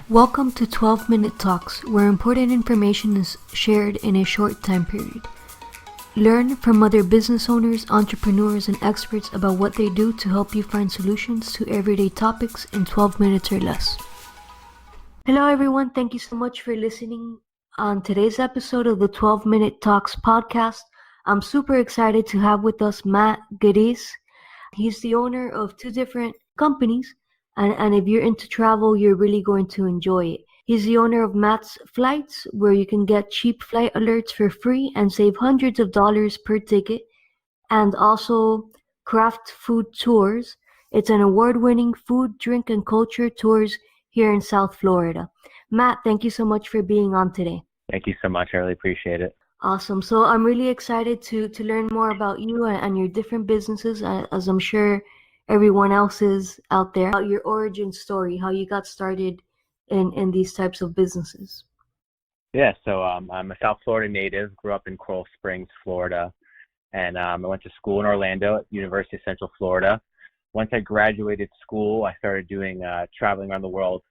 Welcome to 12-Minute Talks, where important information is shared in a short time period. Learn from other business owners, entrepreneurs, and experts about what they do to help you find solutions to everyday topics in 12 minutes or less. Hello, everyone. Thank you so much for listening on today's episode of the 12-Minute Talks podcast. I'm super excited to have with us Matt Guidice. He's the owner of two different companies, and if you're into travel, you're really going to enjoy it. He's the owner of Matt's Flights, where you can get cheap flight alerts for free and save hundreds of dollars per ticket, and also Kraft Food Tours. It's an award-winning food, drink, and culture tours here in South Florida. Matt, thank you so much for being on today. Thank you so much. I really appreciate it. Awesome. So I'm really excited to learn more about you and your different businesses, as I'm sure everyone else is out there, about your origin story, how you got started in these types of businesses. Yeah, so I'm a South Florida native, grew up in Coral Springs, Florida, and I went to school in Orlando at University of Central Florida. Once I graduated school, I started doing traveling around the world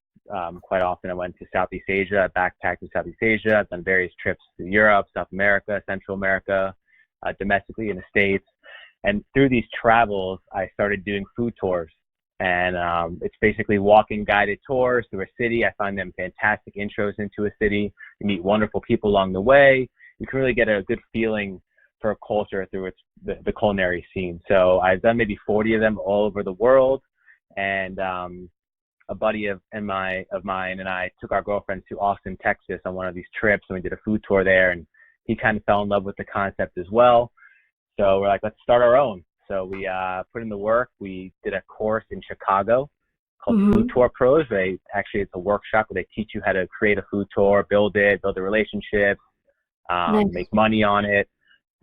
quite often. I went to Southeast Asia, I backpacked in Southeast Asia. I've done various trips to Europe, South America, Central America, domestically in the States. And through these travels, I started doing food tours. And it's basically walking guided tours through a city. I find them fantastic intros into a city. You meet wonderful people along the way. You can really get a good feeling for a culture through the culinary scene. So I've done maybe 40 of them all over the world. And a buddy of mine and I took our girlfriend to Austin, Texas on one of these trips, and we did a food tour there, and he kind of fell in love with the concept as well. So we're like, let's start our own. So we put in the work. We did a course in Chicago called Food Tour Pros. It's a workshop where they teach you how to create a food tour, build the relationships, Nice. make money on it,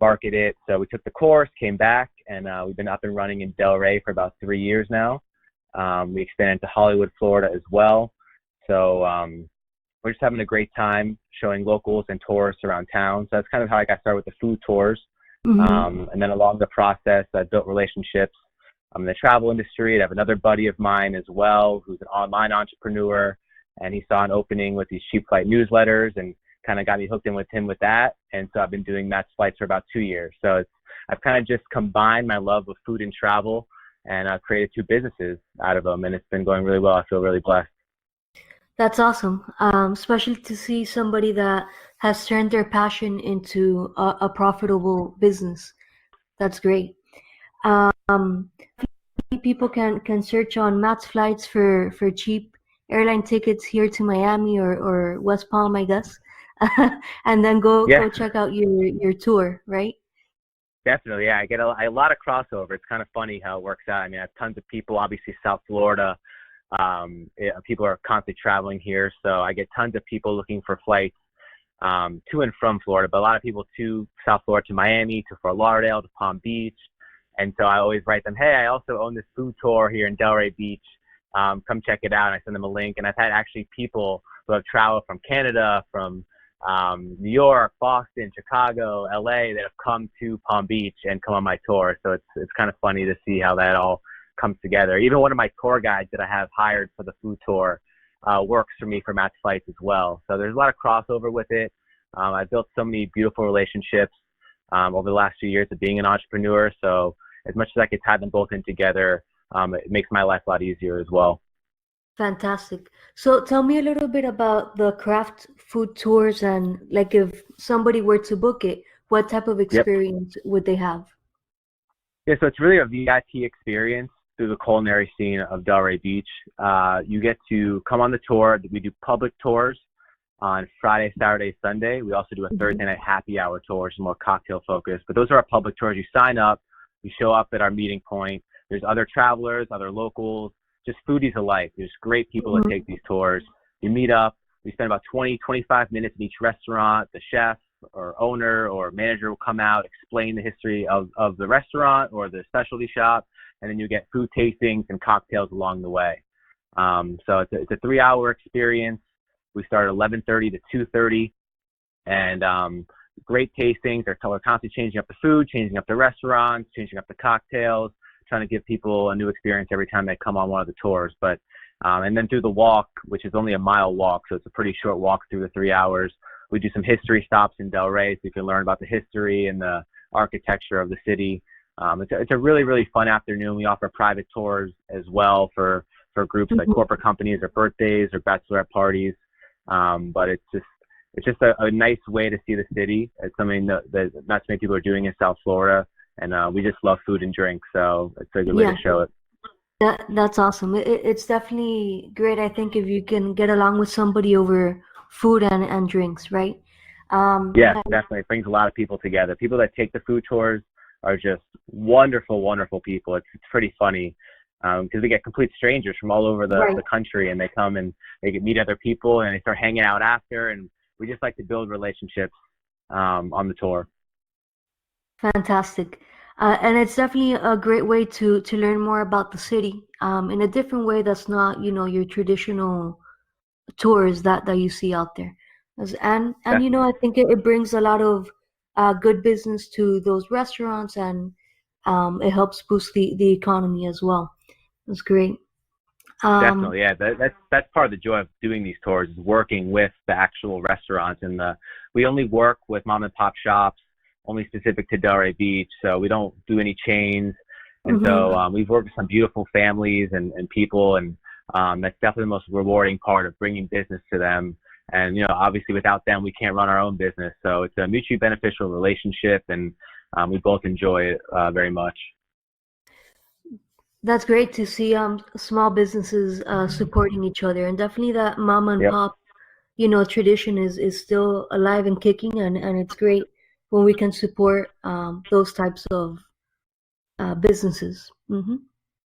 market it. So we took the course, came back, and we've been up and running in Delray for about 3 years now. We expanded to Hollywood, Florida as well. So we're just having a great time showing locals and tourists around town. So that's kind of how I got started with the food tours. And then along the process, I built relationships in the travel industry. I have another buddy of mine as well who's an online entrepreneur, and he saw an opening with these cheap flight newsletters and kind of got me hooked in with him with that. And so I've been doing Matt's Flights for about 2 years. So I've kind of just combined my love of food and travel, and I've created two businesses out of them, and it's been going really well. I feel really blessed. That's awesome, especially to see somebody that has turned their passion into a profitable business. That's great. People can search on Matt's Flights for cheap airline tickets here to Miami or West Palm, I guess, and then go check out your tour, right? Definitely, yeah. I get a lot of crossover. It's kind of funny how it works out. I mean, I have tons of people, obviously South Florida. People are constantly traveling here, so I get tons of people looking for flights to and from Florida, but a lot of people to South Florida, to Miami, to Fort Lauderdale, to Palm Beach. And so I always write them, hey, I also own this food tour here in Delray Beach. Come check it out. And I send them a link. And I've had actually people who have traveled from Canada, from New York, Boston, Chicago, LA, that have come to Palm Beach and come on my tour. So it's kind of funny to see how that all comes together. Even one of my tour guides that I have hired for the food tour works for me for Matt's Flights as well. So there's a lot of crossover with it. I've built so many beautiful relationships over the last few years of being an entrepreneur. So as much as I could tie them both in together, it makes my life a lot easier as well. Fantastic. So tell me a little bit about the Kraft food tours, and like if somebody were to book it, what type of experience would they have? Yeah, so it's really a VIP experience through the culinary scene of Delray Beach. You get to come on the tour. We do public tours on Friday, Saturday, Sunday. We also do a Thursday night happy hour tour, which is more cocktail focused. But those are our public tours. You sign up, you show up at our meeting point. There's other travelers, other locals, just foodies alike. There's great people that take these tours. You meet up. We spend about 20, 25 minutes in each restaurant. The chef or owner or manager will come out, explain the history of the restaurant or the specialty shop, and then you get food tastings and cocktails along the way. So it's a 3-hour experience. We start at 11:30 to 2:30, and great tastings. We're constantly changing up the food, changing up the restaurants, changing up the cocktails, trying to give people a new experience every time they come on one of the tours. But And then through the walk, which is only a mile walk, so it's a pretty short walk through the 3 hours, we do some history stops in Delray, so you can learn about the history and the architecture of the city. It's a really, really fun afternoon. We offer private tours as well for groups like corporate companies or birthdays or bachelorette parties. But it's just a nice way to see the city. It's something that not too many people are doing in South Florida, and we just love food and drink, so it's a good way Yeah, to show it. that's awesome. It's definitely great, I think, if you can get along with somebody over food and drinks, right? Yes, definitely. It brings a lot of people together. People that take the food tours are just wonderful, wonderful people. It's pretty funny because we get complete strangers from all over Right. the country, and they come and they get meet other people, and they start hanging out after, and we just like to build relationships on the tour. Fantastic. And it's definitely a great way to learn more about the city in a different way that's not, your traditional tours that you see out there. And I Definitely. think it brings a lot of good business to those restaurants, and it helps boost the economy as well. It's great. Um, Definitely, yeah. That's part of the joy of doing these tours is working with the actual restaurants, and we only work with mom and pop shops, only specific to Delray Beach. So we don't do any chains, and mhm. so we've worked with some beautiful families and people, and that's definitely the most rewarding part of bringing business to them. And obviously, without them, we can't run our own business. So it's a mutually beneficial relationship, and we both enjoy it very much. That's great to see small businesses supporting each other, and definitely that mom and Yep. pop tradition is still alive and kicking, and it's great when we can support those types of businesses.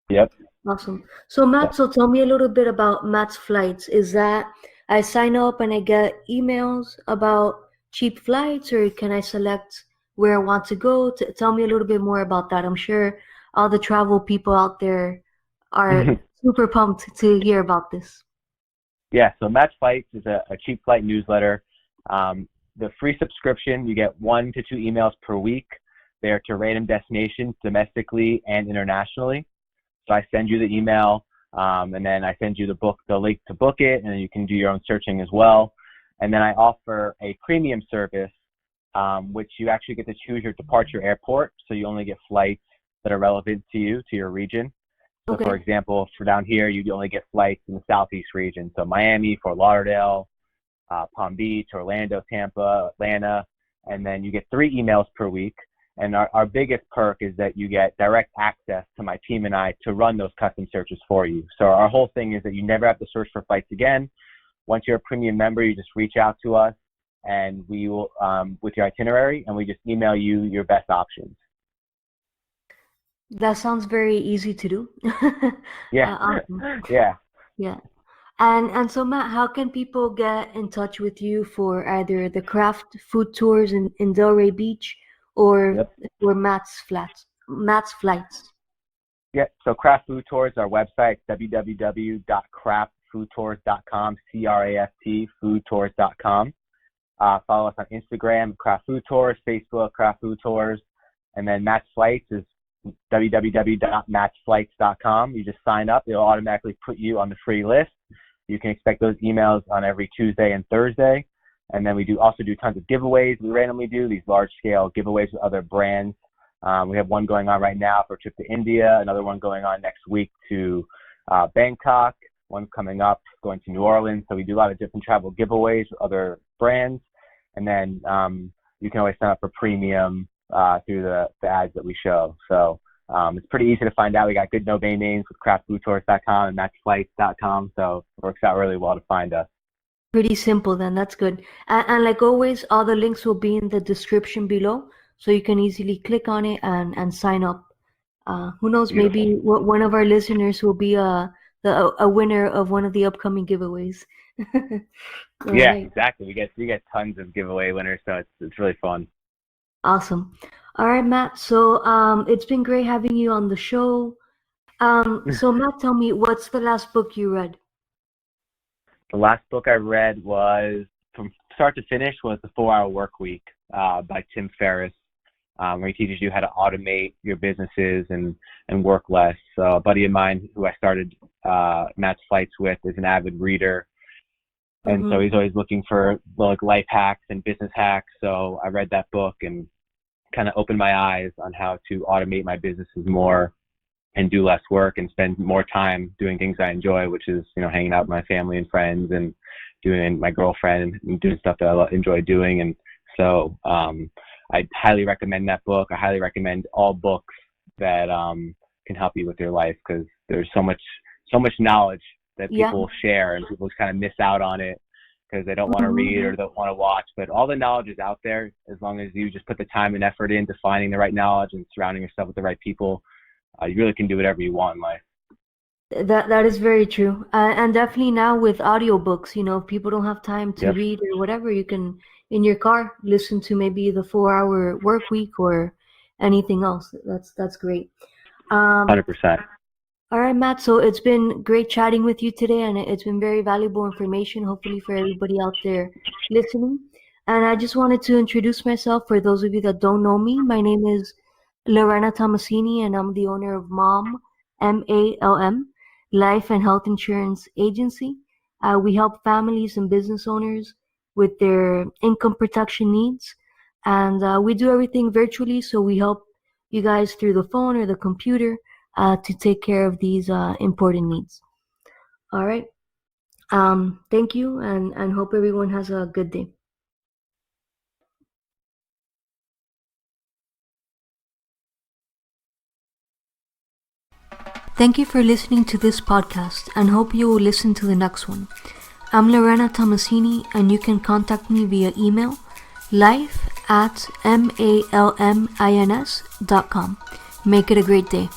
Yep. Awesome. So Matt, so tell me a little bit about Matt's flights. Is that I sign up and I get emails about cheap flights, or can I select where I want to go? Tell me a little bit more about that. I'm sure all the travel people out there are Yep. super pumped to hear about this. Yeah, so Match Flights is a cheap flight newsletter. The free subscription, you get 1 to 2 emails per week. They're to random destinations domestically and internationally. So I send you the email, and then I send you the link to book it, and then you can do your own searching as well. And then I offer a premium service, which you actually get to choose your departure airport. So you only get flights that are relevant to you, to your region. So for Okay. example, for down here, you only get flights in the Southeast region. So Miami, Fort Lauderdale, Palm Beach, Orlando, Tampa, Atlanta, and then you get 3 emails per week. And our biggest perk is that you get direct access to my team and I to run those custom searches for you. So our whole thing is that you never have to search for flights again. Once you're a premium member, you just reach out to us and we will, with your itinerary, and we just email you your best options. That sounds very easy to do. Yeah, Awesome. yeah. Yeah. And so Matt, how can people get in touch with you for either the Kraft food tours in Delray Beach or Yep. for Matt's flights? Yeah, so Kraft Food Tours, our website, www.craftfoodtours.com, Craft foodtours.com. Follow us on Instagram, Kraft Food Tours, Facebook, Kraft Food Tours, and then Match Flights is www.matchflights.com. You just sign up; it'll automatically put you on the free list. You can expect those emails on every Tuesday and Thursday, and then we also do tons of giveaways. We randomly do these large-scale giveaways with other brands. We have one going on right now for a trip to India, another one going on next week to Bangkok, one coming up going to New Orleans. So we do a lot of different travel giveaways with other brands. And then you can always sign up for premium through the ads that we show. So it's pretty easy to find out. We got good domain names with craftfoodtours.com and matchflights.com. So it works out really well to find us. Pretty simple then, that's good. And like always, all the links will be in the description below, so you can easily click on it and sign up. Who knows, Beautiful. maybe one of our listeners will be a winner of one of the upcoming giveaways. All Yeah, right. exactly. We get tons of giveaway winners, so it's really fun. Awesome. All right, Matt. So it's been great having you on the show. So Matt, tell me, what's the last book you read? The last book I read was from start to finish was The 4 Hour Work Week by Tim Ferriss. where he teaches you how to automate your businesses and work less. So a buddy of mine who I started Matt's Flights with is an avid reader. And so he's always looking for like life hacks and business hacks. So I read that book and kind of opened my eyes on how to automate my businesses more and do less work and spend more time doing things I enjoy, which is, hanging out with my family and friends and doing my girlfriend and doing stuff that I enjoy doing. And so I highly recommend that book. I highly recommend all books that can help you with your life, because there's so much knowledge that people share, and people kind of miss out on it because they don't want to read or don't want to watch. But all the knowledge is out there, as long as you just put the time and effort into finding the right knowledge and surrounding yourself with the right people. You really can do whatever you want in life. That is very true. And definitely now with audiobooks, if people don't have time to read or whatever, you can, in your car, listen to maybe the 4-hour work week or anything else. That's great. 100%. All right, Matt. So it's been great chatting with you today, and it's been very valuable information, hopefully for everybody out there listening. And I just wanted to introduce myself for those of you that don't know me. My name is Lorena Tomasini, and I'm the owner of MALM, MALM, Life and Health Insurance Agency. We help families and business owners with their income protection needs. And we do everything virtually, so we help you guys through the phone or the computer to take care of these important needs. All right. Thank you, and hope everyone has a good day. Thank you for listening to this podcast, and hope you will listen to the next one. I'm Lorena Tomasini, and you can contact me via email, life@malmins.com. Make it a great day.